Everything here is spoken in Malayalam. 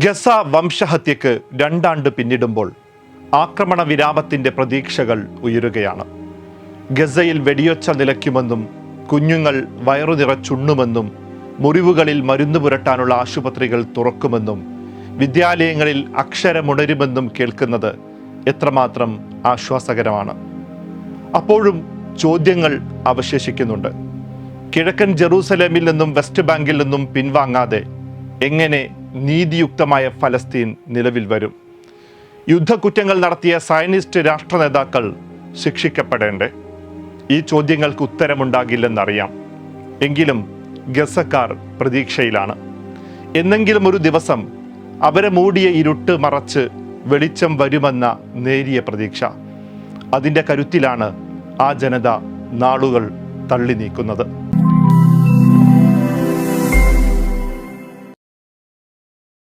ഗസ വംശഹത്യക്ക് 2 ആണ്ട് പിന്നിടുമ്പോൾ ആക്രമണ വിരാമത്തിന്റെ പ്രതീക്ഷകൾ ഉയരുകയാണ്. ഗസയിൽ വെടിയൊച്ച നിലയ്ക്കുമെന്നും കുഞ്ഞുങ്ങൾ വയറു നിറച്ചുണ്ണുമെന്നും മുറിവുകളിൽ മരുന്ന് പുരട്ടാനുള്ള ആശുപത്രികൾ തുറക്കുമെന്നും വിദ്യാലയങ്ങളിൽ അക്ഷരമുണരുമെന്നും കേൾക്കുന്നത് എത്രമാത്രം ആശ്വാസകരമാണ്. അപ്പോഴും ചോദ്യങ്ങൾ അവശേഷിക്കുന്നുണ്ട്. കിഴക്കൻ ജെറൂസലേമിൽ നിന്നും വെസ്റ്റ് ബാങ്കിൽ നിന്നും പിൻവാങ്ങാതെ എങ്ങനെ നീതിയുക്തമായ ഫലസ്തീൻ നിലവിൽ വരും? യുദ്ധക്കുറ്റങ്ങൾ നടത്തിയ സയനിസ്റ്റ് രാഷ്ട്ര നേതാക്കൾ ശിക്ഷിക്കപ്പെടേണ്ടേ? ഈ ചോദ്യങ്ങൾക്ക് ഉത്തരമുണ്ടാകില്ലെന്നറിയാം. എങ്കിലും ഗസക്കാർ പ്രതീക്ഷയിലാണ്. എന്നെങ്കിലും ഒരു ദിവസം അവരെ മൂടിയ ഇരുട്ട് മറച്ച് വെളിച്ചം വരുമെന്ന നേരിയ പ്രതീക്ഷ. അതിൻ്റെ കരുത്തിലാണ് ആ ജനത നാളുകൾ തള്ളി നീക്കുന്നത്.